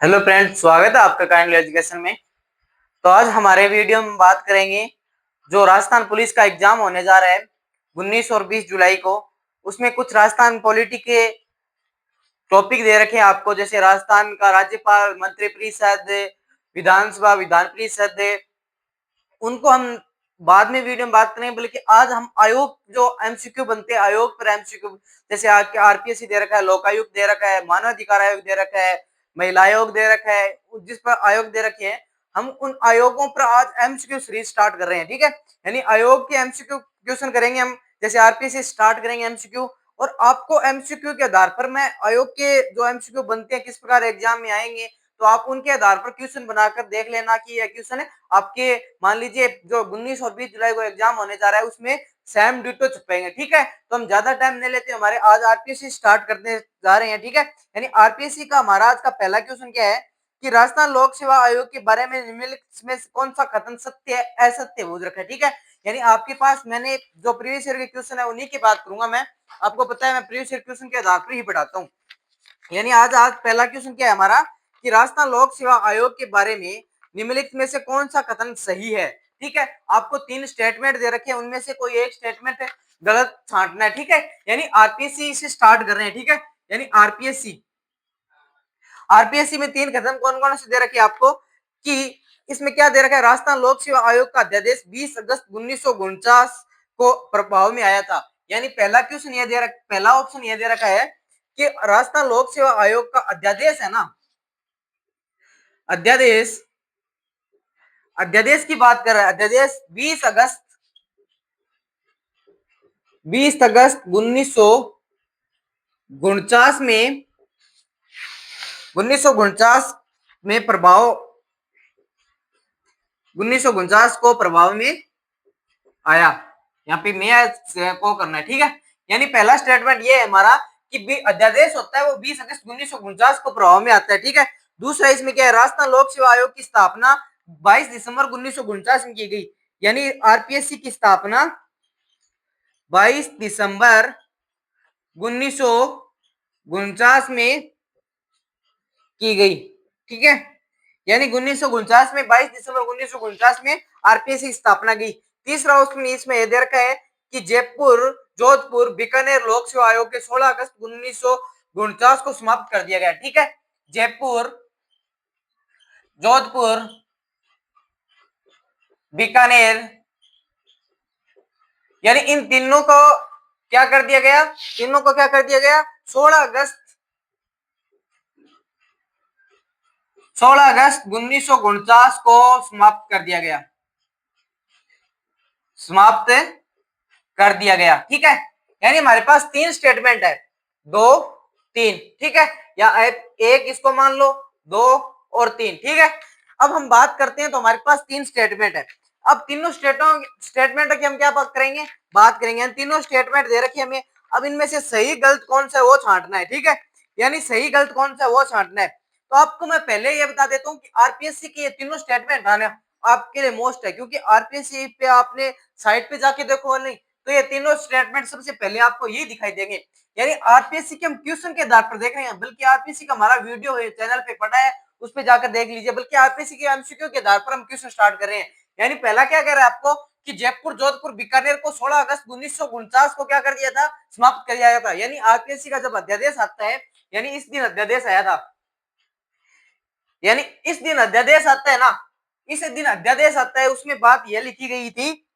Hello friends, स्वागत है आपका काइंडली एजुकेशन में। तो आज हमारे वीडियो में बात करेंगे जो राजस्थान पुलिस का एग्जाम होने जा रहा है 19 और 20 जुलाई को। उसमें कुछ राजस्थान पॉलिटी के टॉपिक दे रखे हैं आपको, जैसे राजस्थान का राज्यपाल, मंत्री परिषद, विधानसभा, विधान परिषद। उनको हम बाद में वीडियो में बात करेंगे, बल्कि आज हम आयोग जो एमसीक्यू बनते हैं, आयोग पर एमसीक्यू, जैसे आरपीएससी दे रखा है, लोकायुक्त दे रखा है, मानव अधिकार आयोग दे रखा है, महिला आयोग दे रखा है, जिस पर आयोग दे रखे हैं, हम उन आयोगों पर आज एमसीक्यू सीरीज स्टार्ट कर रहे हैं। ठीक है, यानी आयोग के एमसीक्यू क्वेश्चन करेंगे हम, जैसे आरपीएससी स्टार्ट करेंगे एमसीक्यू, और आपको एमसीक्यू के आधार पर मैं आयोग के जो एमसीक्यू बनते हैं, किस प्रकार एग्जाम में आएंगे, तो आप उनके आधार पर क्वेश्चन बनाकर देख लेना कि यह क्वेश्चन है आपके, मान लीजिए जो 19 और 20 जुलाई को एग्जाम होने जा रहा है उसमें सेम डिटो छपेंगे। ठीक है, तो हम ज्यादा टाइम नहीं लेते, हमारे आज आरपीएससी स्टार्ट करने जा रहे हैं। ठीक है, यानी आरपीएससी का हमारा आज का पहला क्वेश्चन क्या है कि राजस्थान लोक सेवा आयोग के बारे में निम्नलिखित में कौन सा कथन सत्य है, असत्य बोल रखा है। ठीक है, यानी आपके पास मैंने जो प्रीवियस ईयर के क्वेश्चन है उन्हीं की बात करूंगा मैं। आपको पता है मैं प्रीवियस ईयर क्वेश्चन के आधार पर ही पढ़ाता हूँ। यानी आज आज पहला क्वेश्चन क्या है हमारा कि राजस्थान लोक सेवा आयोग के बारे में निम्नलिखित में से कौन सा कथन सही है। ठीक है, आपको 3 स्टेटमेंट दे रखे हैं, उनमें से कोई एक स्टेटमेंट गलत छांटना है। ठीक है, यानी आरपीएससी से स्टार्ट कर रहे हैं। ठीक है, यानी आरपीएससी आरपीएससी में 3 कथन कौन कौन से दे रखे हैं आपको कि इसमें क्या दे रखा है, राजस्थान लोक सेवा आयोग का अध्यादेश 20 अगस्त 1949 को प्रभाव में आया था। यानी पहला क्वेश्चन ये दे रखा, पहला ऑप्शन ये दे रखा है कि राजस्थान लोक सेवा आयोग का अध्यादेश है ना, अध्यादेश अध्यादेश की बात कर रहा है, अध्यादेश 20 अगस्त 1949 में 1949 में प्रभाव 1949 को प्रभाव में आया। यहाँ पे मैं को करना है। ठीक है, यानी पहला स्टेटमेंट ये है हमारा कि अध्यादेश होता है वो 20 अगस्त 1949 को प्रभाव में आता है। ठीक है, दूसरा इसमें क्या है, राजस्थान लोक सेवा आयोग की स्थापना 22 दिसंबर 1949 में की गई। यानी आरपीएससी की स्थापना 22 दिसंबर 1949 में की गई। ठीक है, यानी 1949 में 22 दिसंबर 1949 में आरपीएससी की स्थापना की। तीसरा ऑप्शन इसमें यह दे रखा है कि जयपुर, जोधपुर, बीकानेर लोक सेवा आयोग के 16 अगस्त 1949 को समाप्त कर दिया गया। ठीक है, जयपुर, जोधपुर, बीकानेर, यानी इन तीनों को क्या कर दिया गया, 16 अगस्त 1949 को समाप्त कर दिया गया, समाप्त कर दिया गया। ठीक है, यानी हमारे पास 3 स्टेटमेंट है, 2 3। ठीक है, या एक इसको मान लो, 2 और 3। ठीक है, अब हम बात करते हैं तो हमारे पास 3 स्टेटमेंट है। अब तीनों स्टेटमेंट की हम क्या बात करेंगे। तीनों स्टेटमेंट दे रखी है हमें, अब इनमें से सही गलत कौन सा है वो छांटना है। ठीक है, यानी सही गलत कौन सा है वो छांटना है। तो आपको मैं पहले ये बता देता हूँ कि आरपीएससी के ये तीनों स्टेटमेंट आना आपके लिए मोस्ट है, क्योंकि आरपीएससी पे आपने साइट पे जाके देखो नहीं तो ये तीनों स्टेटमेंट सबसे पहले आपको ये दिखाई देंगे। यानी आरपीएससी के हम क्वेश्चन के आधार पर देख रहे हैं, बल्कि आरपीएससी का हमारा वीडियो है चैनल पे पड़ा है, उस पे जाकर देख लीजिए। बल्कि आरपीएससी के एमसीक्यू के आधार पर हम क्वेश्चन स्टार्ट कर रहे हैं। यानी पहला क्या कह रहा है आपको कि जयपुर, जोधपुर, बीकानेर को 16 अगस्त 1949 को क्या कर दिया था, समाप्त कर दिया गया था। यानी आरपीएससी का जब अध्यादेश आता है, यानी इस दिन अध्यादेश आया था, यानी इस दिन अध्यादेश आता है ना, इस दिन अध्यादेश आता है, उसमें बात यह लिखी गई थी,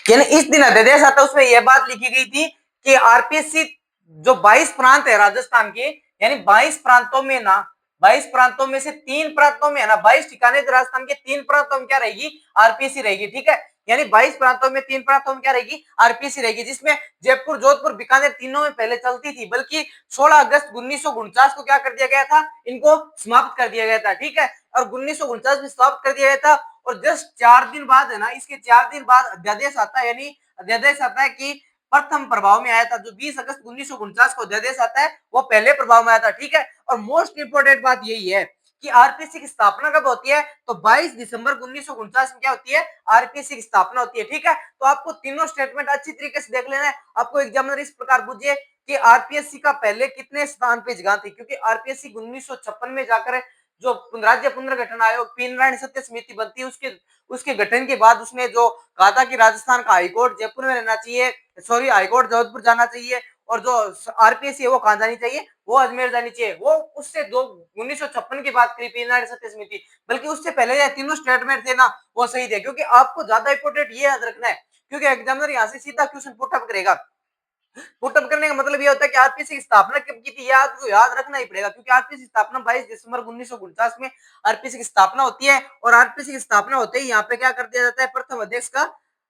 यानी इस दिन अध्यादेश आता है, उसमें यह बात लिखी गई थी कि आरपीएससी जो 22 प्रांत है राजस्थान के, यानी 22 प्रांतों में ना, 22 प्रांतों में से 3 प्रांतों में है ना, 22 ठिकाने राजस्थान के 3 प्रांतों में क्या रहेगी, आरपीएससी रहेगी। ठीक है, यानी 22 प्रांतों में 3 प्रांतों में क्या रहेगी, आरपीएससी रहेगी, जिसमें जयपुर, जोधपुर, बीकानेर तीनों में पहले चलती थी, बल्कि 16 अगस्त 1949 को क्या कर दिया गया था, इनको समाप्त कर दिया गया था। ठीक है, और 1949 में समाप्त कर दिया गया था, और जस्ट 4 दिन बाद है ना, इसके 4 दिन बाद अध्यादेश आता है, यानी अध्यादेश आता है कि प्रथम प्रभाव में आया था। जो 20 अगस्त 1949 को अध्यादेश आता है वो पहले प्रभाव में आया था। ठीक है, और मोस्ट इंपोर्टेंट बात यही है कि आरपीएससी की स्थापना कब होती है, तो 22 दिसंबर 1949 में क्या होती है, आरपीएससी की स्थापना होती है। ठीक है, तो आपको तीनों स्टेटमेंट अच्छी तरीके से देख लेना है। आपको एग्जामिनर इस प्रकार पूछिए कि आरपीएससी का पहले कितने स्थान पे जगह थी, क्योंकि आरपीएससी 1956 में जाकर जो राज्य पुनर्गठन आयोग पी नारायण सत्य समिति बनती है, उसके उसके गठन के बाद उसने जो कहा था कि राजस्थान का हाईकोर्ट जयपुर में रहना चाहिए, सॉरी हाईकोर्ट जोधपुर जाना चाहिए, और जो आरपीएससी है वो कहां जानी चाहिए, वो अजमेर जानी चाहिए। वो उससे दो 1956 की बात करी पी नारायण सत्य समिति, बल्कि उससे पहले ये तीनों स्टेटमेंट थे ना वो सही थे। क्योंकि आपको ज्यादा इंपोर्टेंट ये याद रखना है, क्योंकि एग्जामिनर यहाँ से सीधा क्वेश्चन पुटअप करेगा। पुटअप करने का मतलब ये होता है कि आरपीएससी की स्थापना कब की थी, याद रखना ही पड़ेगा, क्योंकि आरपीएससी की स्थापना 22 दिसंबर 1949 में आरपीएससी की स्थापना होती है। और आरपीएससी की स्थापना होते ही यहाँ पे क्या कर दिया जाता है, प्रथम अध्यक्ष का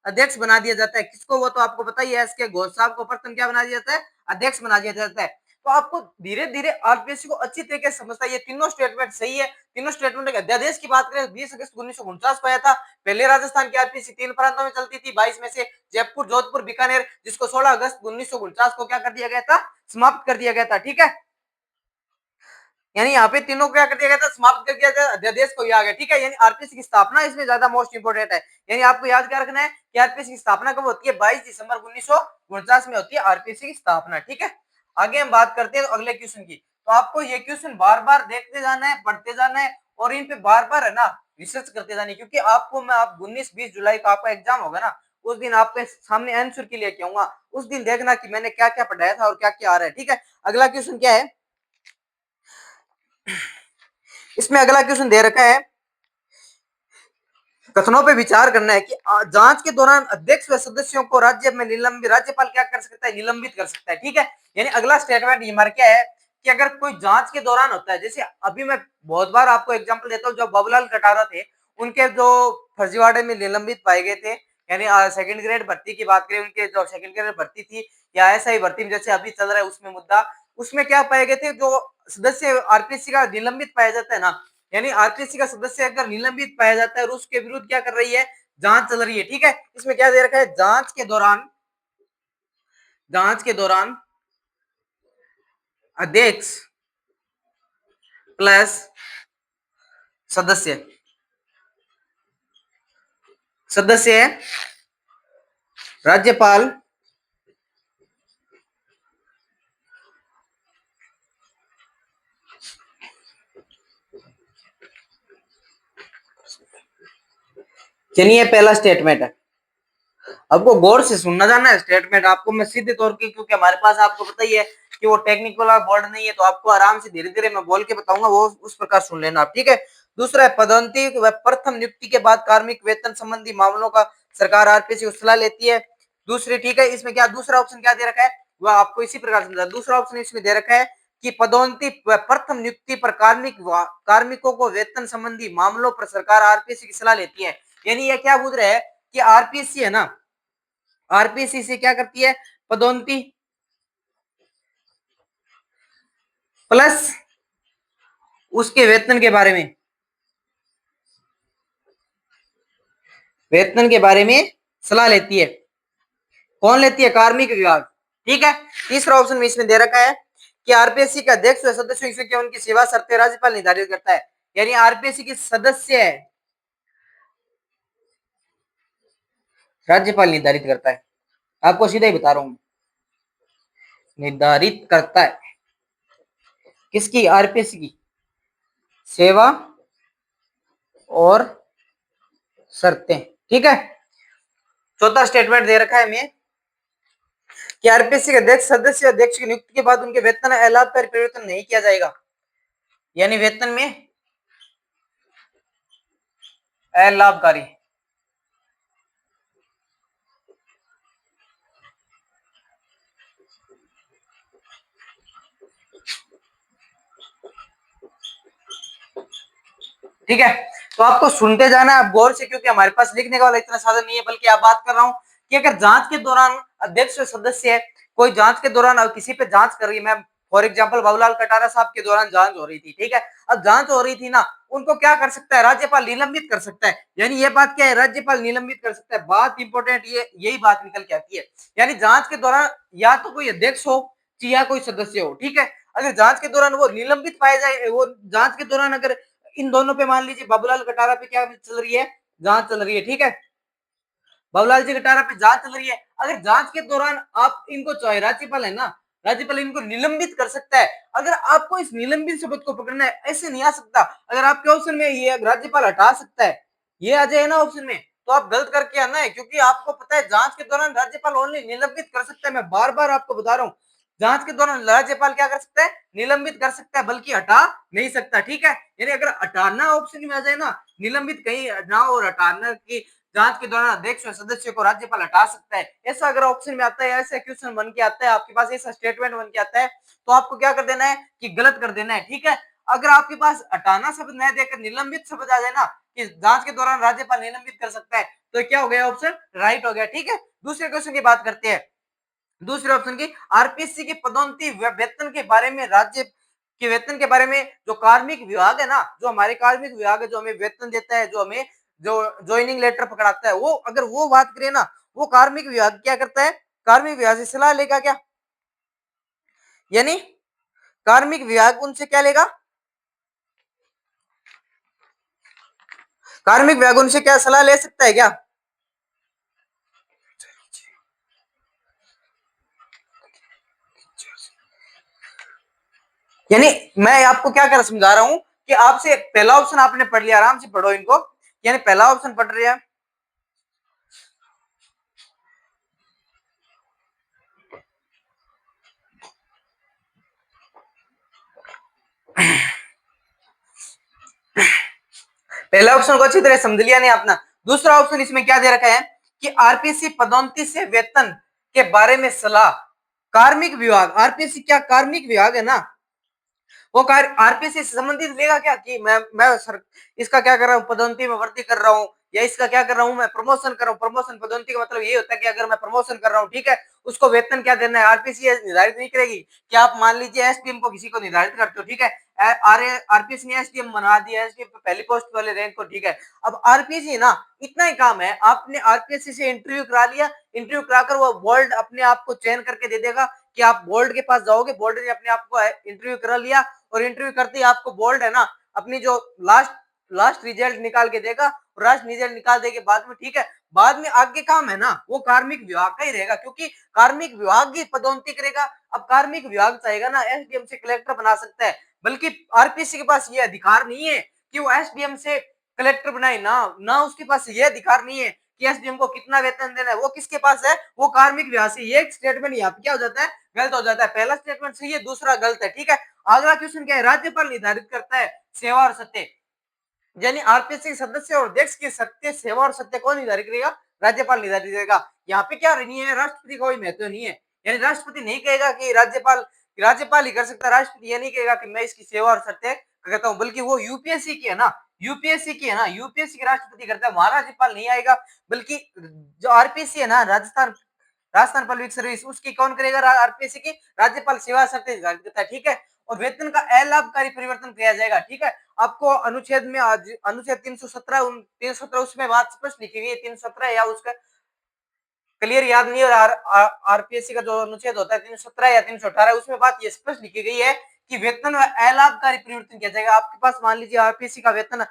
अध्यक्ष बना दिया जाता है। किसको, वो तो आपको पता ही है, एस के घोष साहब को प्रथम क्या बना दिया जाता है, अध्यक्ष बना दिया जाता है। तो आपको धीरे धीरे आरपीएससी को अच्छी तरीके से समझता है। ये तीनों स्टेटमेंट सही है। तीनों स्टेटमेंट के अध्यादेश की बात करें, 20 अगस्त 1949 को आया था। पहले राजस्थान की आरपीएससी 3 प्रांतों में चलती थी, 22 में से जयपुर, जोधपुर, बीकानेर, जिसको 16 अगस्त 1949 को क्या कर दिया गया था, समाप्त कर दिया गया था। ठीक है, यानी यहाँ पे तीनों को क्या कर दिया गया था, समाप्त कर दिया गया, अध्यादेश को आ गया। ठीक है, यानी आरपीएससी की स्थापना इसमें ज्यादा मोस्ट इंपोर्टेंट है। यानी आपको याद क्या रखना है कि आरपीएससी की स्थापना कब होती है, 22 दिसंबर 1949 में होती है आरपीएससी की स्थापना। ठीक है, आगे हम बात करते हैं अगले क्वेश्चन की। तो आपको ये क्वेश्चन बार बार देखते जाना है, पढ़ते जाना है, और इन पे बार बार है ना रिसर्च करते जाना है। क्योंकि आपको मैं आप 19-20 जुलाई को आपका एग्जाम होगा ना, उस दिन आपके सामने आंसर के लेके आऊंगा। उस दिन देखना कि मैंने क्या क्या पढ़ाया था और क्या क्या आ रहा है। ठीक है, अगला क्वेश्चन क्या है, इसमें अगला क्वेश्चन दे रखा है, कथनों पे विचार करना है कि जांच के दौरान अध्यक्ष व सदस्यों को राज्य में निलंबित, राज्यपाल क्या कर सकता है, निलंबित कर सकता है। ठीक है, यानी अगला स्टेटमेंट ये हमारा क्या है कि अगर कोई जांच के दौरान होता है, जैसे अभी मैं बहुत बार आपको एग्जांपल देता हूँ, जब बाबूलाल कटारा थे, उनके जो फर्जीवाड़े में निलंबित पाए गए थे, यानी सेकंड ग्रेड भर्ती की बात करें, उनके जो सेकंड ग्रेड भर्ती थी या ऐसा ही भर्ती में जैसे अभी चल रहा है उसमें मुद्दा, उसमें क्या पाए गए थे, जो सदस्य आरपीएससी का निलंबित पाया जाता है ना, यानी आरपीएससी का सदस्य अगर निलंबित पाया जाता है और उसके विरुद्ध क्या कर रही है, जांच चल रही है। ठीक है, इसमें क्या दे रखा है, जांच के दौरान अध्यक्ष प्लस सदस्य सदस्य है राज्यपाल चलिए पहला स्टेटमेंट है। आपको गौर से सुनना जाना है स्टेटमेंट, आपको मैं सीधे तौर पे, क्योंकि हमारे पास आपको पता ही है कि वो टेक्निकल वाला बोर्ड नहीं है, तो आपको आराम से धीरे धीरे मैं बोल के बताऊंगा, वो उस प्रकार सुन लेना आप। ठीक है, दूसरा है पदोन्नति व प्रथम नियुक्ति के बाद कार्मिक वेतन संबंधी मामलों का सरकार आरपीएससी को सलाह लेती है। दूसरी, ठीक है, इसमें क्या दूसरा ऑप्शन क्या दे रखा है, वह आपको इसी प्रकार समझा। दूसरा ऑप्शन इसमें दे रखा है कि पदोन्नति व प्रथम नियुक्ति पर कार्मिकों को वेतन संबंधी मामलों पर सरकार आरपीएससी की सलाह लेती है। यानी ये क्या पूछ रहा है कि आरपीएससी है ना, आरपीएससी से क्या करती है, पदोन्नति प्लस उसके वेतन के बारे में सलाह लेती है। कौन लेती है, कार्मिक विभाग। ठीक है, तीसरा ऑप्शन में इसमें दे रखा है कि आरपीएससी का अध्यक्ष व सदस्यों की उनकी सेवा शर्तें राज्यपाल निर्धारित करता है। यानी आरपीएससी के सदस्य राज्यपाल निर्धारित करता है, आपको सीधा ही बता रहा हूं, निर्धारित करता है किसकी, आरपीएससी की सेवा और शर्तें। ठीक है, चौथा स्टेटमेंट दे रखा है हमें कि आरपीएससी के अध्यक्ष सदस्य अध्यक्ष की नियुक्ति के बाद उनके वेतन अलाभकारी परिवर्तन नहीं किया जाएगा, यानी वेतन में अलाभकारी ठीक है, तो आपको सुनते जाना है गौर से, क्योंकि हमारे पास लिखने का वाला इतना साधन नहीं है, बल्कि आप बात कर रहा हूं कि अगर जांच के दौरान अध्यक्ष सदस्य है, कोई जांच के दौरान किसी पे जांच कर रही है, मैं फॉर एग्जांपल बाबूलाल कटारा साहब के दौरान जांच हो रही थी। ठीक है, अब जांच हो रही थी ना, उनको क्या कर सकता है, राज्यपाल निलंबित कर सकता है। यानी ये बात क्या है, राज्यपाल निलंबित कर सकता है। बात इंपॉर्टेंट ये यही बात निकल के आती है। यानी जांच के दौरान या तो कोई अध्यक्ष हो या कोई सदस्य हो, ठीक है, अगर जांच के दौरान वो निलंबित पाया जाए, वो जांच के दौरान अगर इन दोनों पे मान लीजिए बाबूलाल कटारा पे क्या चल रही है, जांच चल रही है, ठीक है। बाबूलाल जी कटारा पे जांच चल रही है। अगर जांच के दौरान आप इनको, चाहे राज्यपाल है ना, राज्यपाल इनको निलंबित कर सकता है। अगर आपको इस निलंबित शब्द को पकड़ना है, ऐसे नहीं आ सकता। अगर आपके ऑप्शन में ये राज्यपाल हटा सकता है, ये आ जाए ना ऑप्शन में, तो आप गलत करके आना है, क्योंकि आपको पता है जांच के दौरान राज्यपाल ओनली निलंबित कर सकता है। मैं बार बार आपको बता रहा हूँ, जांच के दौरान राज्यपाल क्या कर सकता है, निलंबित कर सकता है, बल्कि हटा नहीं सकता, ठीक है। यानी अगर हटाना ऑप्शन में आ जाए ना, निलंबित कहीं ना और हटाना की जांच के दौरान अध्यक्ष और सदस्य को राज्यपाल हटा सकता है, ऐसा अगर ऑप्शन में आता है, ऐसा क्वेश्चन बन के आता है आपके पास, ऐसा स्टेटमेंट बन के आता है, तो आपको क्या कर देना है कि गलत कर देना है, ठीक है। अगर आपके पास हटाना शब्द न देकर निलंबित शब्द आ जाए ना, कि जांच के दौरान राज्यपाल निलंबित कर सकता है, तो क्या हो गया, ऑप्शन राइट हो गया, ठीक है। दूसरे क्वेश्चन की बात करते हैं। दूसरे ऑप्शन की, आरपीएससी की पदोन्नति वेतन के बारे में, राज्य के वेतन के बारे में जो कार्मिक विभाग है ना, जो हमारे कार्मिक विभाग है, जो हमें वेतन देता है, जो हमें जो ज्वाइनिंग लेटर पकड़ाता है, वो अगर वो बात करें ना, वो कार्मिक विभाग क्या करता है, कार्मिक विभाग से सलाह लेगा क्या, यानी कार्मिक विभाग उनसे क्या लेगा, कार्मिक विभाग उनसे क्या सलाह ले सकता है क्या। यानी मैं आपको क्या कर समझा रहा हूं कि आपसे पहला ऑप्शन आपने पढ़ लिया, आराम से पढ़ो इनको। यानी पहला ऑप्शन पढ़ रहे हैं, पहला ऑप्शन को अच्छी तरह समझ लिया नहीं आपने। दूसरा ऑप्शन इसमें क्या दे रखा है कि आरपीसी पदोन्नति से वेतन के बारे में सलाह, कार्मिक विभाग, आरपीसी क्या कार्मिक विभाग है ना, वो कार्य आरपीसी से संबंधित लेगा क्या, कि मैं सर इसका क्या कर रहा हूँ, पदोन्नति में वृद्धि कर रहा हूँ, या इसका क्या कर रहा हूँ, मैं प्रमोशन कर रहा हूँ। प्रमोशन पदोन्नति का मतलब ये होता है कि अगर मैं प्रमोशन कर रहा हूँ, ठीक है, उसको वेतन क्या देना है, आरपीसी निर्धारित नहीं करेगी। कि आप मान लीजिए एसडीएम को किसी को निर्धारित करते हो, ठीक है, आरपीसी ने एसडीएम बना दिया, एसडीएम पे पहली पोस्ट वाले रैंक को, ठीक है। अब आरपीसी ना इतना ही काम है, आपने आरपीसी से इंटरव्यू करा लिया, इंटरव्यू कराकर वो बोर्ड अपने आप को चयन करके दे देगा कि आप बोर्ड के पास जाओगे, बोर्ड ने अपने आप को इंटरव्यू करा लिया, और इंटरव्यू करते ही आपको बोर्ड है ना अपनी जो लास्ट लास्ट रिजल्ट निकाल के देगा, और लास्ट रिजल्ट निकाल दे के बाद में, ठीक है, बाद में आगे काम है ना वो कार्मिक विभाग का ही रहेगा, क्योंकि कार्मिक विभाग की पदोन्नति करेगा। अब कार्मिक विभाग चाहेगा ना एसडीएम से कलेक्टर बना सकता है, बल्कि आरपीसी के पास ये अधिकार नहीं है कि वो एसडीएम से कलेक्टर बनाए, ना उसके पास ये अधिकार नहीं है कि एसडीएम को कितना वेतन देना है, वो किसके पास है, वो कार्मिक विभाग से। ये स्टेटमेंट यहाँ पे क्या हो जाता है, गलत हो जाता है। पहला स्टेटमेंट सही है, दूसरा गलत है, ठीक है। अगला क्वेश्चन क्या है, राज्यपाल निर्धारित करता है सेवा और सत्य, यानी आरपीएससी सदस्य और अध्यक्ष की सत्य, सेवा और सत्य कौन निर्धारित करेगा, राज्यपाल निर्धारित करेगा। यहाँ पे क्या नहीं है, राष्ट्रपति का कोई महत्व नहीं है, यानी राष्ट्रपति नहीं कहेगा कि राज्यपाल ही कर सकता है, राष्ट्रपति ये नहीं कहेगा कि मैं इसकी सेवा और सत्य करता हूँ, बल्कि वो यूपीएससी की है ना, यूपीएससी के राष्ट्रपति करता है, वहां राज्यपाल नहीं आएगा, बल्कि जो आरपीएससी है ना, राजस्थान पब्लिक सर्विस, उसकी कौन करेगा, आरपीएससी की राज्यपाल सेवा सत्य निर्धारित करता है, ठीक है। और वेतन का अलाभकारी परिवर्तन किया जाएगा, ठीक है। आपको अनुच्छेद में अनुच्छेद 317 उसमें बात स्पष्ट लिखी हुई है, 317 या उसका क्लियर याद नहीं, और आरपीएससी का जो अनुच्छेद होता है 317 या 318, उसमें बात ये स्पष्ट लिखी गई है कि वेतन में अलाभकारी परिवर्तन किया जाएगा। आपके पास मान लीजिए आरपीएससी का वेतन,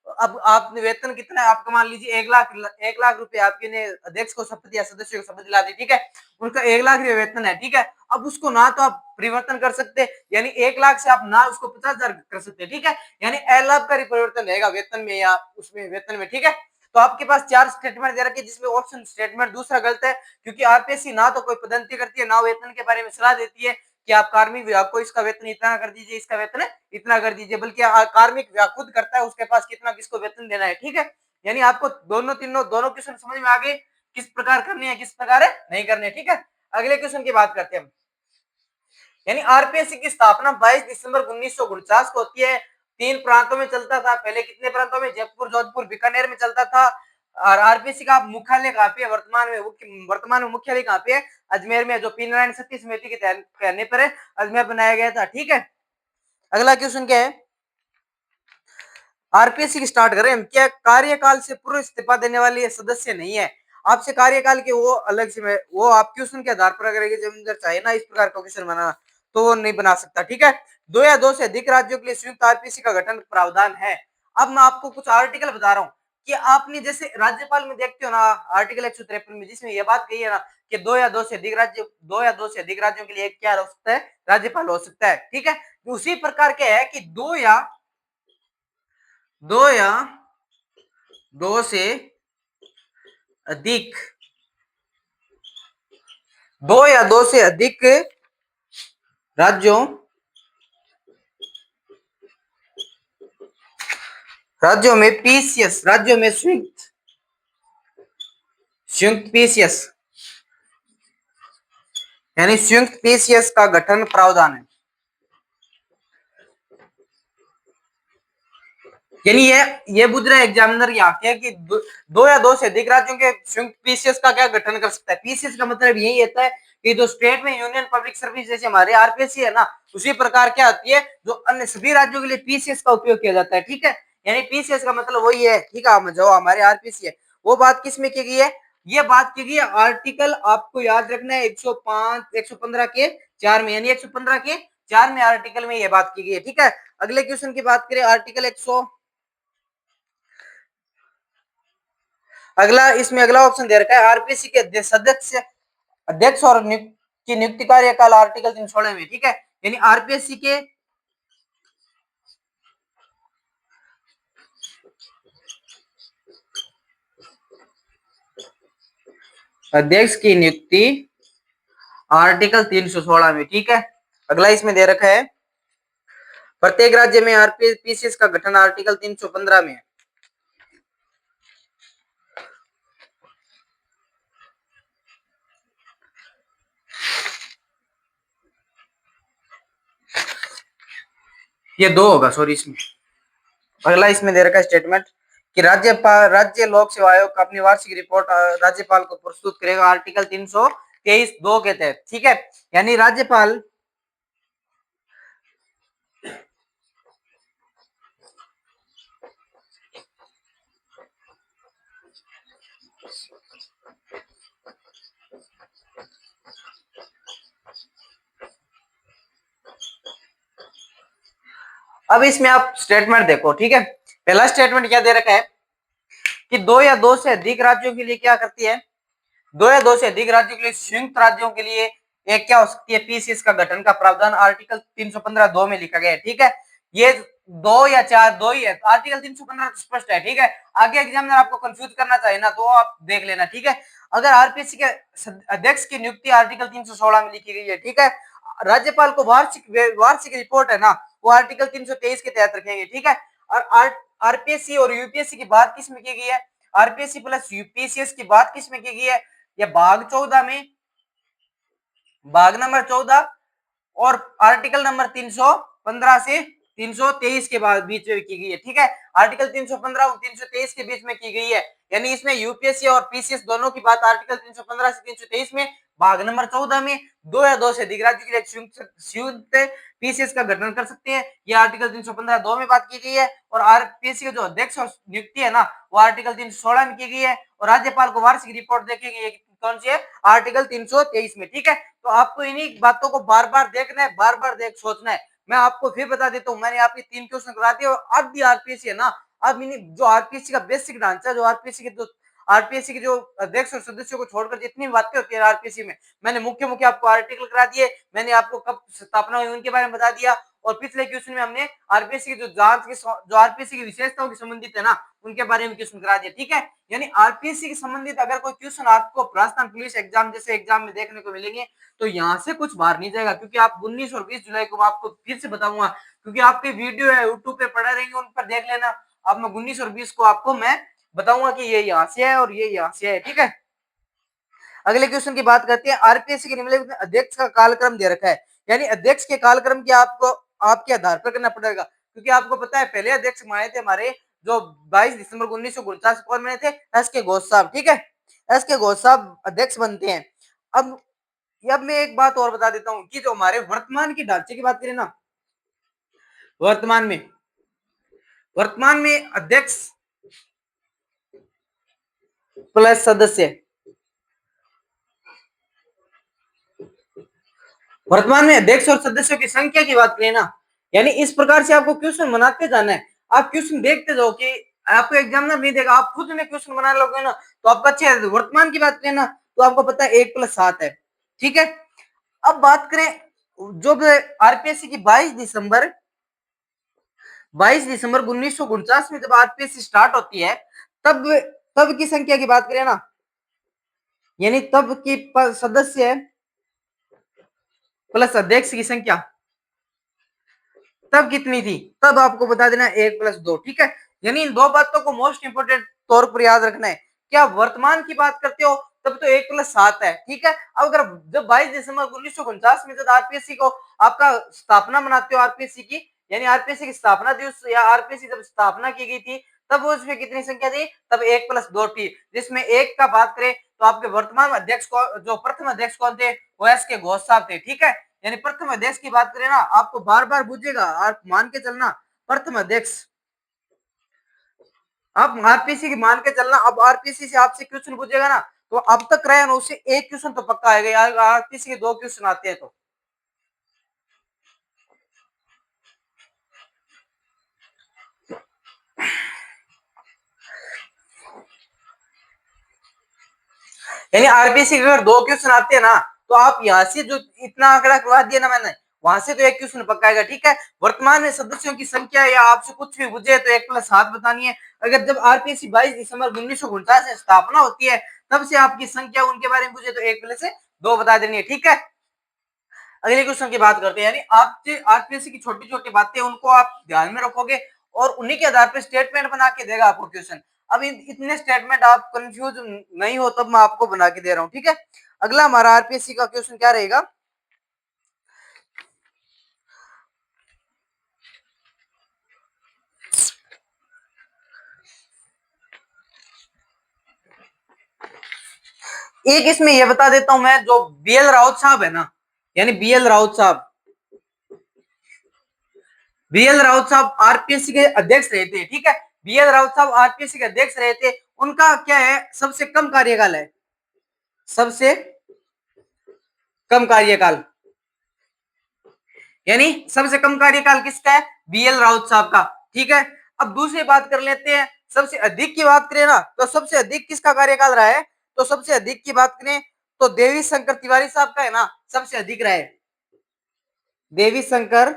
अब आपने वेतन कितना है आपका, मान लीजिए 1 लाख रुपए आपके ने अध्यक्ष को शपथ या सदस्य को शपथ दिला दी, ठीक है, उनका 1 लाख रुपए वेतन है, ठीक है। अब उसको ना तो आप परिवर्तन कर सकते, यानी 1 लाख से आप ना उसको 50,000 कर सकते, ठीक है, यानी अलाभकारी परिवर्तन रहेगा वेतन में या उसमें वेतन में, ठीक है। तो आपके पास 4 स्टेटमेंट दे रखे हैं, जिसमें ऑप्शन स्टेटमेंट दूसरा गलत है, क्योंकि आरपीएससी ना तो कोई पदोन्नति करती है, ना वेतन के बारे में सलाह देती है कि आप कार्मिक विभाग को इसका वेतन इतना कर दीजिए, इसका वेतन इतना कर दीजिए, बल्कि कार्मिक विभाग खुद करता है, उसके पास कितना किसको वेतन देना है, ठीक है। यानी आपको दोनों क्वेश्चन समझ में आ गए, किस प्रकार करनी है, किस प्रकार नहीं करनी है, ठीक है। अगले क्वेश्चन की बात करते हैं हम। यानी आरपीएससी की स्थापना 22 दिसंबर 1949 को होती है। 3 प्रांतों में चलता था, पहले कितने प्रांतों में, जयपुर, जोधपुर, बीकानेर में चलता था। और आरपीएससी का मुख्यालय कहाँ पे है, वर्तमान में मुख्यालय कहाँ पे है, अजमेर में, जो पी नारायण सत्य समिति के कहने पर अजमेर बनाया गया था, ठीक है। अगला क्वेश्चन क्या है, आरपीएससी की स्टार्ट करें हम। क्या कार्यकाल से पूर्व इस्तीफा देने वाले सदस्य नहीं है, आपसे कार्यकाल के वो अलग से, वो आप क्वेश्चन के आधार पर अगर जब चाहे ना इस प्रकार का क्वेश्चन बनाना, तो वो नहीं बना सकता, ठीक है। 2 या 2 से अधिक राज्यों के लिए संयुक्त आरपीएससी का गठन प्रावधान है, अब मैं आपको कुछ आर्टिकल बता रहा हूँ कि आपने जैसे राज्यपाल में देखते हो ना, आर्टिकल 153 में, जिसमें ये बात कही है ना कि दो या दो से अधिक राज्यों के लिए एक क्या हो सकता है, राज्यपाल हो सकता है। ठीक है, तो उसी प्रकार के है कि दो या दो से अधिक दो या दो से अधिक राज्यों राज्यों में पीसीएस, राज्यों में संयुक्त संयुक्त पीसीएस यानी संयुक्त पीसीएस का गठन प्रावधान है। यानी ये बुझ रहा है एग्जामिनर यहाँ के कि दो या दो से अधिक राज्यों के संयुक्त पीसीएस का क्या गठन कर सकता है। पीसीएस का मतलब यही होता है कि जो स्टेट में यूनियन पब्लिक सर्विस जैसे हमारे आरपीएससी है ना, उसी प्रकार क्या होती है जो अन्य सभी राज्यों के लिए पीसीएस का उपयोग किया जाता है। ठीक है, यानी पीसीएस का मतलब वही है। ठीक है, जो हमारे आरपीएससी है वो बात किसमें की गई है, ये बात की गई है आर्टिकल, आपको याद रखना है 105 115 के 4 में, यानी 115 के 4 में आर्टिकल में ये बात की गई है। ठीक है, अगले क्वेश्चन की बात करें, आर्टिकल 100, अगला ऑप्शन दे रखा है आरपीसी के सदस्य अध्यक्ष और की नियुक्ति कार्यकाल आर्टिकल 316 में। ठीक है, यानी आरपीएससी के अध्यक्ष की नियुक्ति आर्टिकल 316 में। ठीक है, अगला इसमें दे रखा है प्रत्येक राज्य में आरपीसीएस का गठन आर्टिकल 315 में है। ये दो होगा, सॉरी इसमें। अगला इसमें दे रखा है स्टेटमेंट कि राज्य लोक सेवा आयोग अपनी वार्षिक रिपोर्ट राज्यपाल को प्रस्तुत करेगा आर्टिकल 323 दो के तहत। ठीक है, यानी राज्यपाल अब इसमें आप स्टेटमेंट देखो। ठीक है, पहला स्टेटमेंट क्या दे रखा है कि दो या दो से अधिक राज्यों के लिए क्या करती है, दो या दो से अधिक राज्यों के लिए संयुक्त राज्यों के लिए एक क्या हो सकती है, पीसीएस का गठन का प्रावधान आर्टिकल 315 दो में लिखा गया है। ठीक है, ये दो या चार दो ही है, आर्टिकल 315 स्पष्ट है। ठीक है, आगे एग्जामिनर आपको कंफ्यूज करना चाहिए ना, तो आप देख लेना। ठीक है, अगर आरपीएससी के अध्यक्ष की नियुक्ति आर्टिकल 316 में लिखी गई है। ठीक है, राज्यपाल को वार्षिक वार्षिक रिपोर्ट है ना, वो आर्टिकल 323 के तहत रखेंगे। ठीक है, और आरपीएससी और यूपीएससी की बात किस में की गई है, आरपीएससी प्लस यूपीएससी की बात किस में की गई है, ये भाग 14 में, भाग नंबर 14 और आर्टिकल नंबर 315 से 323 के बाद बीच में की गई है। ठीक है, आर्टिकल 315 और 323 के बीच में की गई है, यानी इसमें यूपीएससी और पीसीएस दोनों की बात आर्टिकल 315 से 323 में, भाग नंबर 14 में दो या दो से अधिक राज्यों के लिए संयुक्त पीसीएस का गठन कर सकते हैं, ये आर्टिकल 315 दो में बात की गई है। और आरपीएससी का जो अध्यक्ष और नियुक्ति है ना, वो आर्टिकल 316 में की गई है, और राज्यपाल को वार्षिक रिपोर्ट देखेंगे कौन सी है, आर्टिकल 323 में। ठीक है, तो आपको इन्हीं बातों को बार बार देखना है, बार बार देख सोचना है। मैं आपको फिर बता देता हूँ, मैंने आपके 3 क्वेश्चन करा दिए, और अब भी आरपीएससी है ना, अब जो आरपीएससी का बेसिक ढांचा, जो आरपीएससी के जो अध्यक्ष और सदस्यों को छोड़कर जितनी बातें होती है आरपीएससी में, मैंने मुख्य मुख्य आपको आर्टिकल करा दिए, मैंने आपको कब स्थापना हुई उनके बारे में बता दिया, और पिछले क्वेश्चन में हमने आरपीएससी की जो जांच की जो आरपीएससी की विशेषताओं की संबंधित है ना, उनके बारे में क्वेश्चन करा दिया। ठीक है, यानी आरपीएससी के संबंधित अगर कोई क्वेश्चन आपको राजस्थान पुलिस एग्जाम जैसे एग्जाम में देखने को मिलेंगे, तो यहाँ से कुछ बाहर नहीं जाएगा, क्योंकि आप 19 और 20 जुलाई को मैं आपको फिर से बताऊंगा, क्योंकि आपके वीडियो है यूट्यूब पे पड़ा रहेंगे, उन पर देख लेना। अब मैं 19 और 20 को आपको मैं बताऊंगा कि ये यहाँ से है और ये यहाँ से है। ठीक है, अगले क्वेश्चन की बात करते हैं, आरपीएससी के निम्नलिखित में अध्यक्ष का कालक्रम दे रखा है, यानी अध्यक्ष के कालक्रम की आपको आपके आधार पर करना पड़ेगा, क्योंकि आपको पता है पहले अध्यक्ष माने थे हमारे जो 22 दिसंबर 1949 कौन बने थे, एस के घोष साहब। ठीक है, एस के घोष साहब अध्यक्ष बनते हैं। अब मैं एक बात और बता देता हूं कि जो हमारे वर्तमान की ढांचे की बात करें ना, वर्तमान में अध्यक्ष प्लस सदस्य, वर्तमान में अध्यक्ष और सदस्यों की संख्या की बात करें ना, यानी इस प्रकार से आपको क्वेश्चन बनाते जाना है। आप क्वेश्चन देखते जाओ कि आपको एग्जामिनर नहीं देगा, आप खुद में क्वेश्चन बना लोगे ना तो आपका अच्छा है। वर्तमान की बात करें ना तो आपको पता है 1+7 है, ठीक है। अब बात करें जो आरपीएससी की 22 दिसंबर 1949 में जब आरपीएससी स्टार्ट होती है, तब तब की संख्या की बात करें ना, यानी तब की सदस्य प्लस अध्यक्ष की संख्या तब कितनी थी, तब आपको बता देना 1+2, ठीक है। यानी इन दो बातों को मोस्ट इंपोर्टेंट तौर पर याद रखना है। क्या वर्तमान की बात करते हो तब तो 1+7 है, ठीक है। अब अगर जब 22 दिसंबर 1949 में जब आरपीएससी को आपका स्थापना मनाते हो आरपीएससी की, यानी आरपीएससी की स्थापना दिवस या आरपीएससी जब स्थापना की गई थी तब उसमें कितनी संख्या थी, तब 1+2 थी। जिसमें एक का बात करें तो आपके वर्तमान अध्यक्ष को, जो प्रथम अध्यक्ष कौन थे, वो एस के घोष साहब थे, ठीक है। यानी प्रथम अध्यक्ष की बात करें ना, आपको बार बार पूछेगा, आप मान के चलना प्रथम अध्यक्ष, आप आरपीसी की मान के चलना। अब आरपीसी से आपसे क्वेश्चन पूछेगा ना तो अब तक रहे ना उससे एक क्वेश्चन तो पक्का आएगा, आरपीसी के 2 क्वेश्चन आते हैं तो। यानी आरपीसी के अगर 2 क्वेश्चन आते हैं ना तो आप यहाँ से जो इतना आंकड़ा करवा दिया ना मैंने, वहां से तो एक क्वेश्चन पक्का आएगा, ठीक है। वर्तमान में सदस्यों की संख्या या आपसे कुछ भी पूछे तो 1+7 बतानी है। अगर जब आरपीसी 22 दिसंबर 1949 में स्थापना होती है तब से आपकी संख्या उनके बारे में पूछे तो 1+2 बता देनी है, ठीक है। अगले क्वेश्चन की बात करते हैं। यानी आपसे आरपीएससी की छोटी छोटी बातें उनको आप ध्यान में रखोगे और उन्हीं के आधार पर स्टेटमेंट बना के देगा आपको क्वेश्चन। अब इतने स्टेटमेंट आप कंफ्यूज नहीं हो तब मैं आपको बना के दे रहा हूं, ठीक है। अगला हमारा आरपीएससी का क्वेश्चन क्या रहेगा, एक इसमें यह बता देता हूं मैं, जो बीएल राउत साहब है ना, यानी बीएल राउत साहब आरपीएससी के अध्यक्ष रहे थे, ठीक है। बीएल राउत साहब आरपीएससी के अध्यक्ष रहे थे। उनका क्या है, सबसे कम कार्यकाल है, सबसे कम कार्यकाल, यानी सबसे कम कार्यकाल किसका है, बीएल राउत साहब का, ठीक है। अब दूसरी बात कर लेते हैं, सबसे अधिक की बात करें ना तो सबसे अधिक किसका कार्यकाल रहा है, तो सबसे अधिक की बात करें तो देवी शंकर तिवारी साहब का है ना, सबसे अधिक रहा है। देवी शंकर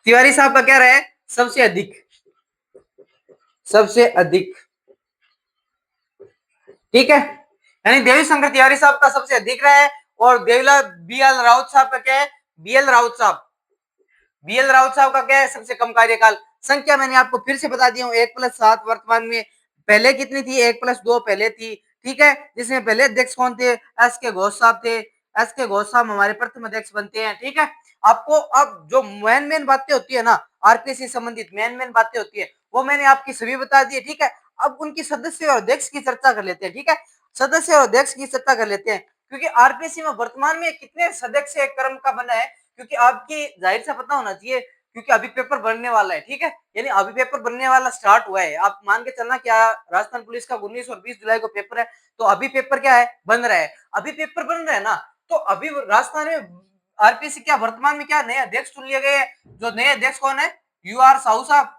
तिवारी साहब का क्या रहा है, सबसे अधिक, सबसे अधिक, ठीक है। यानी देवी शंकर तिवारी साहब का सबसे अधिक रहा है। और देवीलाल बीएल राउत साहब का क्या है, बीएल राउत साहब, बीएल राउत साहब का क्या है, सबसे कम कार्यकाल। संख्या मैंने आपको फिर से बता दी हूँ, 1+7 वर्तमान में, पहले कितनी थी, 1+2 पहले थी, ठीक है। जिसमें पहले अध्यक्ष कौन थे, एस के घोष साहब थे। एस के घोष साहब हमारे प्रथम अध्यक्ष बनते हैं, ठीक है। आपको अब जो मेन मेन बातें होती है ना आरपीएससी संबंधित मेन मेन बातें होती है वो मैंने आपकी सभी बता दी है, ठीक है। अब उनकी सदस्य और अध्यक्ष की चर्चा कर लेते हैं, ठीक है। सदस्य और अध्यक्ष की चर्चा कर लेते हैं, क्योंकि आरपीएससी में वर्तमान में कितने सदस्य क्रम का बना है, क्योंकि आपकी जाहिर सा पता होना चाहिए, क्योंकि अभी पेपर बनने वाला है, ठीक है। यानी अभी पेपर बनने वाला स्टार्ट हुआ है, आप मान के चलना क्या राजस्थान पुलिस का 19 और 20 जुलाई को पेपर है, तो अभी पेपर क्या है, बन रहा है। अभी पेपर बन रहा है ना, तो अभी राजस्थान में आरपीएससी क्या वर्तमान में क्या नए अध्यक्ष चुन लिए गए। जो नए अध्यक्ष कौन है, यू आर साहू साहब,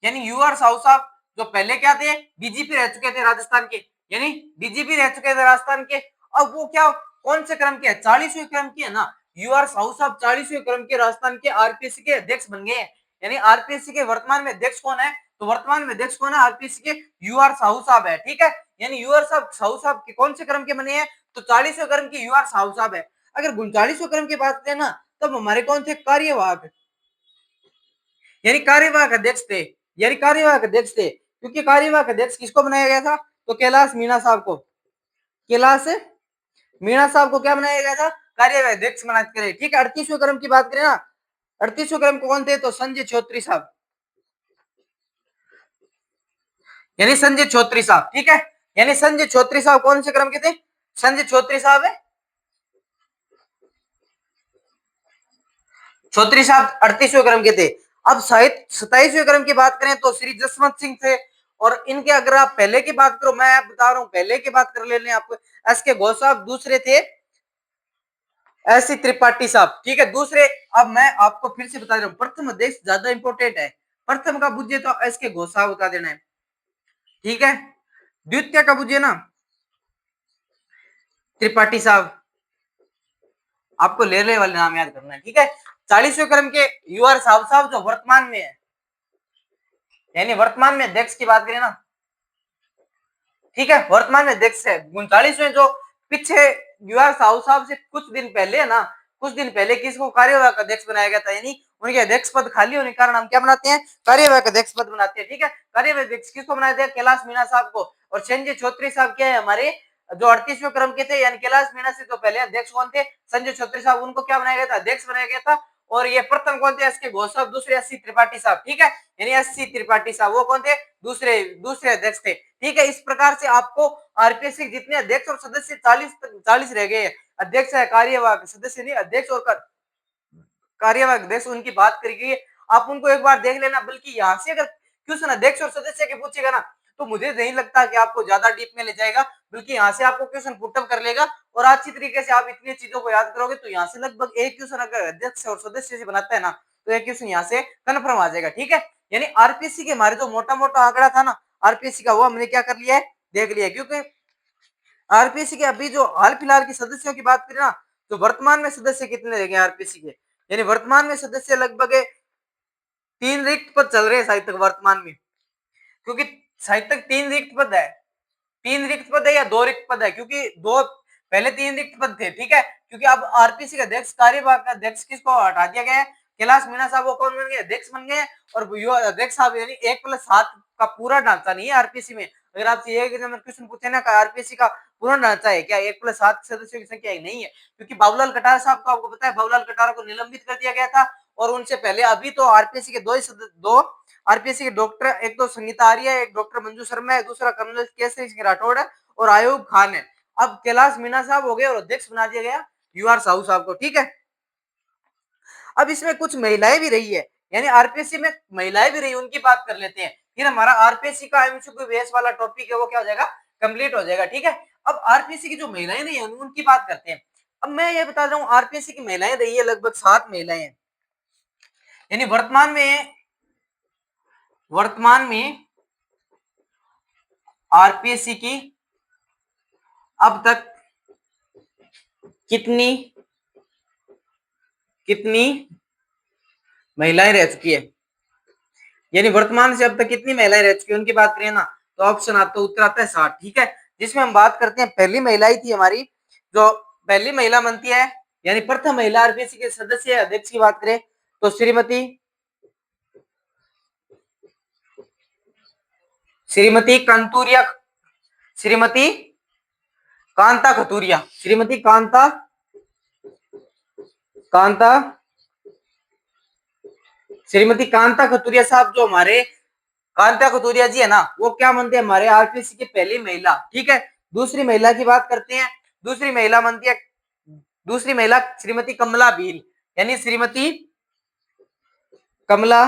यानी यू आर साहू साहब जो पहले क्या थे, डीजीपी रह चुके थे राजस्थान के, यानी डीजीपी रह चुके थे राजस्थान के। अब वो क्या कौन से क्रम के है, 40वें क्रम की है ना, यू आर साहू साहब 40वें क्रम के राजस्थान के आरपीएससी के अध्यक्ष बन गए हैं। यानी आरपीएससी के वर्तमान में अध्यक्ष कौन है, तो वर्तमान में अध्यक्ष कौन है आरपीएससी के, यू आर साहू साहब है, ठीक है। यानी यू आर साहू साहब के कौन से क्रम के बने हैं, तो 40वें क्रम के यू आर साहू साहब है। अगर 39वें क्रम की बात करें ना तब हमारे कौन थे, कार्यवाहक, यानी कार्यवाहक अध्यक्ष थे, यानी कार्यवाहक अध्यक्ष थे। क्योंकि कार्यवाहक अध्यक्ष किसको बनाया गया था, तो कैलाश मीणा साहब को, कैलाश मीणा साहब को क्या बनाया गया था, कार्यवाहक अध्यक्ष बना के, ठीक है। 38वें क्रम की बात करें ना, 38वें क्रम को कौन थे, तो संजय चौधरी साहब, यानी संजय चौधरी साहब, ठीक है। यानी संजय चौधरी साहब कौन से क्रम के थे, संजय चौधरी साहब है, चौधरी साहब 38वें क्रम के थे। अब शायद 27वें क्रम की बात करें तो श्री जसवंत सिंह थे। और इनके अगर आप पहले की बात करो, मैं बता रहा हूं पहले की बात कर लेने आपको, एस के घोष साहब दूसरे थे, एस.सी. त्रिपाठी साहब, ठीक है। दूसरे, अब मैं आपको फिर से बता रहा हूँ, प्रथम अध्यक्ष ज्यादा इंपॉर्टेंट है। प्रथम का बुझे तो एस के घोष साहब बता देना है, ठीक है। द्वितीय का बुझे ना त्रिपाठी साहब, आपको ले ले वाले नाम याद करना है, ठीक है। 40वें क्रम के यूआर साहब साहब जो वर्तमान में है, यानी वर्तमान में अध्यक्ष की बात करें ना, ठीक है, वर्तमान में अध्यक्ष है। 39वें जो पीछे यूआर साहू साहब से कुछ दिन पहले है ना, कुछ दिन पहले किसको कार्यवाहक अध्यक्ष बनाया गया था, यानी उनके अध्यक्ष पद खाली होने के कारण हम क्या बनाते हैं, कार्यवाहक अध्यक्ष पद बनाते हैं, ठीक है। कार्यवाहक अध्यक्ष किसको बनाया था, कैलाश मीणा साहब को। और संजय चौधरी साहब क्या है हमारे जो 38वें क्रम के थे, यानी कैलाश मीणा से तो पहले अध्यक्ष कौन थे, संजय चौधरी साहब, उनको क्या बनाया गया था, अध्यक्ष बनाया गया था। और ये प्रथम कौन थे, एसके घोष साहब, दूसरे एस.सी. त्रिपाठी साहब, ठीक है। यानी एस.सी. त्रिपाठी साहब वो कौन थे, दूसरे दूसरे अध्यक्ष थे, ठीक है। इस प्रकार से आपको आरपीएस के जितने अध्यक्ष और सदस्य 40 रह गए, अध्यक्ष है, कार्यवाहक सदस्य नहीं, अध्यक्ष और कार्यवाहक अध्यक्ष उनकी बात करेगी, आप उनको एक बार देख लेना। बल्कि यहाँ से अगर क्वेश्चन अध्यक्ष और सदस्य के पूछेगा ना, तो मुझे नहीं लगता कि आपको ज्यादा डीप में ले जाएगा, बल्कि यहाँ से आपको क्वेश्चन पुटअप कर लेगा। और अच्छी तरीके से आप इतनी चीजों को याद करोगे तो यहाँ से लगभग एक क्वेश्चन अगर अध्यक्ष और सदस्य से बनाता है ना, तो एक क्वेश्चन यहाँ से कन्फर्म आ जाएगा, ठीक है। यानी आरपीएससी के हमारे जो मोटा मोटा आंकड़ा था ना आरपीएससी का, वो हमने क्या कर लिया है, देख लिया है। क्योंकि आरपीएससी के अभी जो हाल फिलहाल के सदस्यों की बात करें ना, तो वर्तमान में सदस्य कितने रह गए आरपीएससी के, यानी वर्तमान में सदस्य लगभग 3 रिक्त पद चल रहे हैं शायद तक वर्तमान में, क्योंकि शायद तक 3 रिक्त पद है, 3 रिक्त पद है या 2 रिक्त पद है, क्योंकि दो पहले 3 रिक्त पद थे, ठीक है। क्योंकि अब आरपीसी का अध्यक्ष कार्यवाहक अध्यक्ष किसको हटा दिया गया है, कैलाश मीणा साहब वो कौन बन गए, अध्यक्ष बन गए। और यो अध्यक्ष साहब यानी 1+7 का पूरा ढांचा नहीं है आरपीसी में। अगर आपसे ये क्वेश्चन पूछे ना आरपीसी का पूरा ढांचा है क्या, 1+7 सदस्यों की संख्या नहीं है, क्योंकि बाबूलाल कटारा साहब को आपको पता है, बाबूलाल कटारा को निलंबित कर दिया गया था। और उनसे पहले अभी तो आरपीसी के दो आरपीएससी के डॉक्टर, एक तो संगीता आर्य है, एक डॉक्टर मंजू शर्मा है, दूसरा कर्नल केसरी सिंह राठौड़ है और आयूब खान है। अब कैलाश मीणा साहब हो गए और अध्यक्ष बना दिया गया यूआर साहू साहब को, ठीक है। अब इसमें कुछ महिलाएं भी रही है, यानी आरपीएससी में महिलाएं भी रही, उनकी बात कर लेते हैं, फिर हमारा आरपीएससी का एमसीक्यू बेस वाला टॉपिक है वो क्या हो जाएगा, कंप्लीट हो जाएगा, ठीक है। अब आरपीएससी की जो महिलाएं रही है उनकी बात करते हैं। अब मैं ये बता रहा हूँ आरपीएससी की महिलाएं रही है लगभग 7 महिलाएं हैं, यानी वर्तमान में आरपीएससी की अब तक कितनी कितनी महिलाएं रह चुकी है, यानी वर्तमान से अब तक कितनी महिलाएं रह चुकी है उनकी बात करें ना, तो ऑप्शन आता है, उत्तर आता है 60, ठीक है। जिसमें हम बात करते हैं पहली महिला थी हमारी, जो पहली महिला बनती है, यानी प्रथम महिला आरपीएससी के सदस्य अध्यक्ष की बात करें तो श्रीमती कंतूरिया, श्रीमती कांता खतूरिया, श्रीमती कांता श्रीमती कांता खतूरिया साहब, जो हमारे कांता खतूरिया जी है ना, वो क्या बनते हैं हमारे आरपीएससी की पहली महिला, ठीक है। दूसरी महिला की बात करते हैं, दूसरी महिला श्रीमती कमला भील, यानी श्रीमती कमला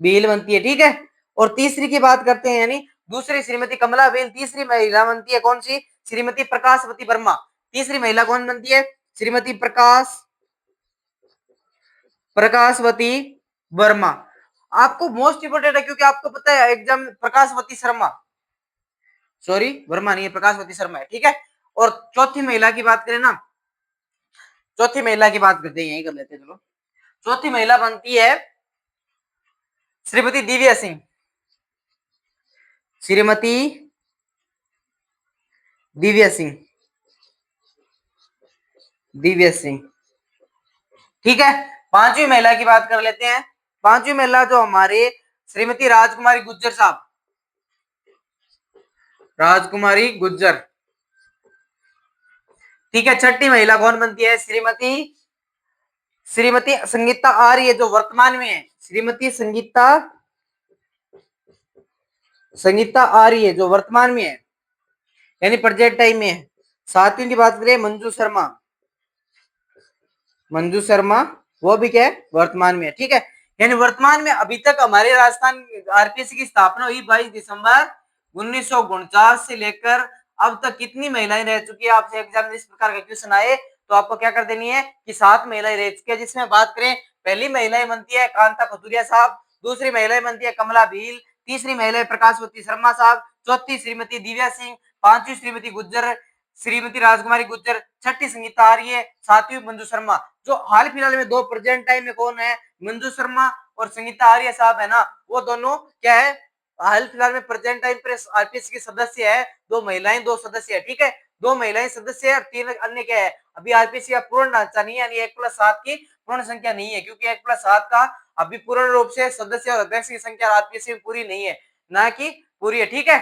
भील बनती है, ठीक है। और तीसरी की बात करते हैं, यानी दूसरी श्रीमती कमला भील, तीसरी महिला बनती है कौन सी, श्रीमती प्रकाशवती वर्मा, तीसरी महिला कौन बनती है, श्रीमती प्रकाशवती वर्मा। आपको मोस्ट इंपोर्टेंट है, क्योंकि आपको पता है एग्जाम प्रकाशवती शर्मा, सॉरी वर्मा नहीं है, प्रकाशवती शर्मा है, ठीक है। और चौथी महिला की बात करें ना, चौथी महिला की बात करते हैं, यही कर लेते हैं, चलो। चौथी महिला बनती है श्रीमती दिव्या सिंह, श्रीमती दिव्या सिंह, दिव्या सिंह, ठीक है। पांचवी महिला की बात कर लेते हैं, पांचवी महिला जो हमारे श्रीमती राजकुमारी गुज्जर साहब, राजकुमारी गुज्जर, ठीक है। छठी महिला कौन बनती है, श्रीमती संगीता आर्य, जो वर्तमान में है, श्रीमती संगीता आर्य, जो वर्तमान में है, यानी प्रेजेंट टाइम में है। सातवीं की बात करें मंजू शर्मा, वो भी क्या है, वर्तमान में है, ठीक है। यानी वर्तमान में अभी तक हमारे राजस्थान आरपीएससी की स्थापना हुई 22 दिसंबर 1949 से लेकर अब तक कितनी महिलाएं रह चुकी है, आपसे एग्जाम में इस प्रकार का क्वेश्चन आए तो आपको क्या कर देनी है कि 7 महिलाएं रह चुकी है, जिसमें बात करें पहली महिला बनती है कांता कथुरिया साहब, दूसरी महिला बनती है कमला भील, तीसरी महिला प्रकाशवती शर्मा साहब, चौथी श्रीमती दिव्या सिंह, पांचवी श्रीमती गुज्जर श्रीमती राजकुमारी गुज्जर, छठी संगीता आर्य, सातवीं मंजू शर्मा। जो हाल फिलहाल में दो प्रेजेंट टाइम में कौन है, मंजू शर्मा और संगीता आर्य साहब है ना, वो दोनों क्या है हाल फिलहाल में प्रेजेंट टाइम पर आरपीएस के सदस्य है। दो महिलाएं दो सदस्य है, ठीक है, दो महिलाएं सदस्य है और 3 अन्य क्या है। अभी आरपीएस का पूर्ण ढांचा नहीं है, यानी 1+7 की पूर्ण संख्या नहीं है, क्योंकि 1+7 का अभी पूर्ण रूप से सदस्य और अध्यक्ष की संख्या आरपीएस में पूरी नहीं है, ना कि पूरी है, ठीक है,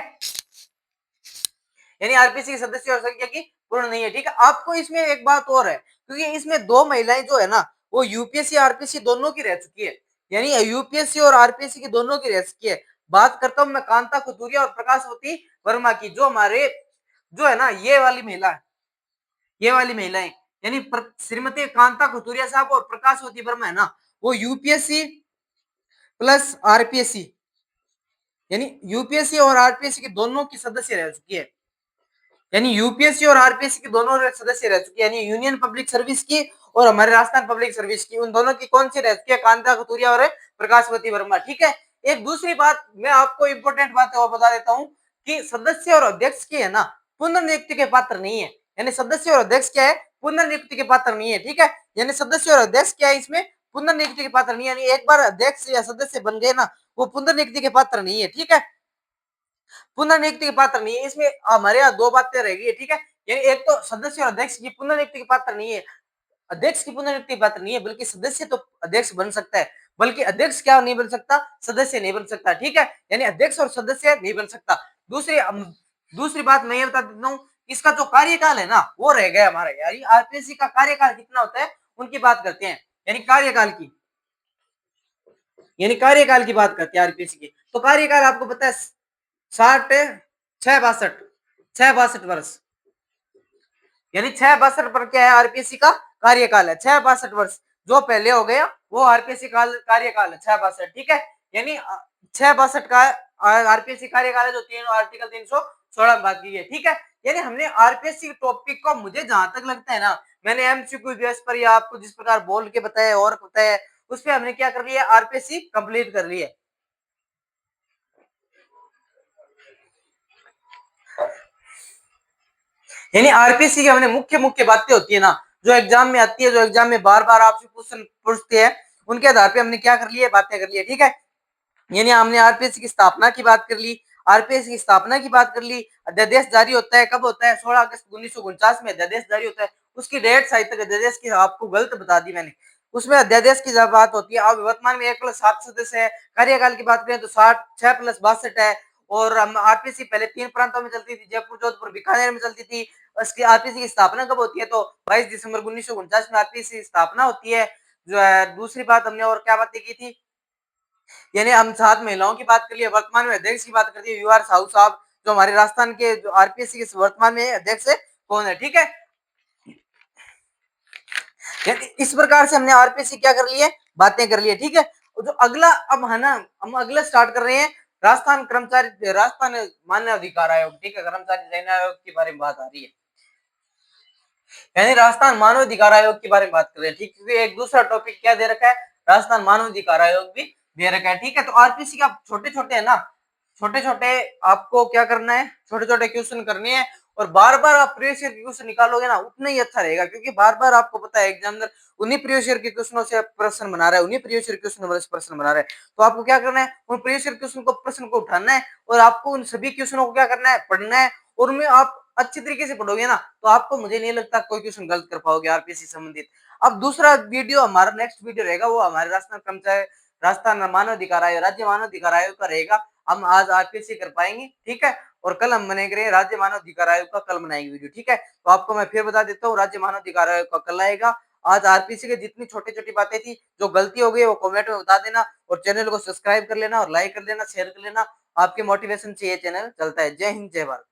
यानी आरपीसी के सदस्य और संख्या की पूर्ण नहीं है, ठीक है। आपको इसमें एक बात और है, क्योंकि इसमें दो महिलाएं जो है ना वो यूपीएससी आरपीसी दोनों की रह चुकी है, यानी यूपीएससी और आरपीसी की दोनों की रह चुकी है। बात करता हूं मैं कांता कुतुरिया और प्रकाशवती वर्मा की, जो हमारे जो है ना ये वाली महिला है, ये वाली महिलाएं यानी श्रीमती कांता कुतुरिया साहब और प्रकाशवती वर्मा है ना, वो यूपीएससी प्लस आरपीएससी यानी यूपीएससी और आरपीएससी की दोनों की सदस्य रह चुकी है, यानी यूपीएससी और आरपीएससी की दोनों सदस्य रह चुकी है, यानी यूनियन पब्लिक सर्विस की और हमारे राजस्थान पब्लिक सर्विस की, उन दोनों की कौन सी रह चुकी है, कांता कतूरिया और प्रकाशवती वर्मा, ठीक है। एक दूसरी बात मैं आपको इंपोर्टेंट बात और बता देता हूं कि सदस्य और अध्यक्ष की है ना पुनर्नियुक्ति के पात्र नहीं है, यानी सदस्य और अध्यक्ष क्या है पुनर्नियुक्ति के पात्र नहीं है, ठीक है, यानी सदस्य और अध्यक्ष क्या है इसमें पुनर्नियुक्ति के पात्र नहीं है, यानी एक बार अध्यक्ष या सदस्य बन गए ना वो पुनर्नियुक्ति के पात्र नहीं है, ठीक है, पुनर्नियुक्ति के पात्र नहीं है। इसमें हमारे यहाँ दो बातें रहेगी, ठीक है, यानी एक तो सदस्य और अध्यक्ष की पुनर्नियुक्ति के पात्र नहीं है, अध्यक्ष की पुनर्नियुक्ति के पात्र नहीं है, बल्कि सदस्य तो अध्यक्ष बन सकता है, बल्कि अध्यक्ष क्या नहीं बन सकता, सदस्य नहीं बन सकता, ठीक है, यानी अध्यक्ष और सदस्य नहीं बन सकता। दूसरी बात मैं ये बता देता हूँ, इसका जो कार्यकाल है ना वो रह गया हमारा, यानी आरपीएससी का कार्यकाल कितना होता है उनकी बात करते हैं, यानी कार्यकाल की बात करते हैं आरपीएससी की, तो कार्यकाल आपको पता है 60 6 62 वर्ष, यानी 6 62 पर क्या है आरपीएससी का कार्यकाल है 6 62 वर्ष, जो पहले हो गया वो आरपीएससी कार्यकाल है 6 62, ठीक है, यानी 6 62 का आरपीएससी कार्यकाल है, जो तीन आर्टिकल 316 बात की है, ठीक है, यानी हमने आरपीएससी टॉपिक को मुझे जहां तक लगता है ना मैंने एमसीक्यू बेस पर या आपको जिस प्रकार बोल के बताया और बताया उस पर हमने क्या कर लिया आरपीएससी कंप्लीट कर लिया। यानी आरपीएससी की हमने मुख्य मुख्य बातें होती है ना जो एग्जाम में आती है, जो एग्जाम में बार बार आपसे क्वेश्चन पूछते हैं, उनके आधार पे हमने क्या कर लिया बातें कर ली है, ठीक है, यानी हमने आरपीएससी की स्थापना की बात कर ली, आरपीएससी की स्थापना की बात कर ली, अध्यादेश जारी होता है कब होता है 16 अगस्त 1949 में अध्यादेश जारी होता है, उसकी डेट शायद तक अध्यादेश की आपको गलत बता दी मैंने, उसमें अध्यादेश की जब बात होती है अब वर्तमान में 1+7 सदस्य है, कार्यकाल की बात करें तो 6+62 है, और आरपीएससी पहले 3 प्रांतों में चलती थी, जयपुर जोधपुर बीकानेर में चलती थी। उसकी आरपीएससी की स्थापना कब होती है तो 22 दिसंबर 1949 में आरपीएससी की स्थापना होती है। जो है दूसरी बात हमने और क्या बातें की थी, यानी हम 7 महिलाओं की बात कर लिए, वर्तमान में अध्यक्ष की बात करती है यूआर साहू साहब, जो हमारे राजस्थान के जो आरपीएससी के वर्तमान में अध्यक्ष है कौन है, ठीक है, इस प्रकार से हमने आरपीएससी क्या कर लिए बातें कर लिए, ठीक है। जो अगला अब है ना हम अगला स्टार्ट कर रहे हैं राजस्थान मान्य अधिकार आयोग, ठीक है, कर्मचारी चयन आयोग के बारे में बात आ रही है, यानी राजस्थान मानव अधिकार आयोग के बारे में बात कर रहे हैं, ठीक, क्योंकि एक दूसरा टॉपिक क्या दे रखा है राजस्थान मानव अधिकार आयोग भी दे रखा है, ठीक है। तो आरपीसी का छोटे छोटे है ना छोटे छोटे आपको क्या करना है छोटे छोटे क्वेश्चन करने हैं, और बार बार आप प्रीवियस ईयर के क्वेश्चन निकालोगे ना उतना ही अच्छा रहेगा, क्योंकि बार बार आपको पता है एग्जामिनर उन्हीं प्रीवियस ईयर के क्वेश्चनों से प्रश्न बना रहा है, उन्हीं प्रीवियस ईयर क्वेश्चन से प्रश्न बना रहा है, तो आपको क्या करना है उन प्रीवियस ईयर क्वेश्चन को प्रश्न को उठाना है, और आपको उन सभी क्वेश्चनों को क्या करना है पढ़ना है, और उनमें आप अच्छी तरीके से पढ़ोगे ना तो आपको मुझे नहीं लगता कोई क्वेश्चन गलत कर पाओगे आरपीएससी संबंधित। अब दूसरा वीडियो हमारा नेक्स्ट वीडियो रहेगा वो हमारे राजस्थान मानव अधिकार आयोग राज्य मानव अधिकार आयोग का रहेगा, हम आज आरपीएससी कर पाएंगे, ठीक है, और कल हम बनेंगे राज्य मानव अधिकार आयोग का, कल बनाएंगे वीडियो, ठीक है। तो आपको मैं फिर बता देता हूँ राज्य मानव अधिकार आयोग का कल आएगा। आज आरपीसी के जितनी छोटी छोटी बातें थी जो गलती हो गई वो कमेंट में बता देना, और चैनल को सब्सक्राइब कर लेना और लाइक कर लेना शेयर कर लेना, आपके मोटिवेशन से ये चैनल चलता है। जय हिंद जय भारत।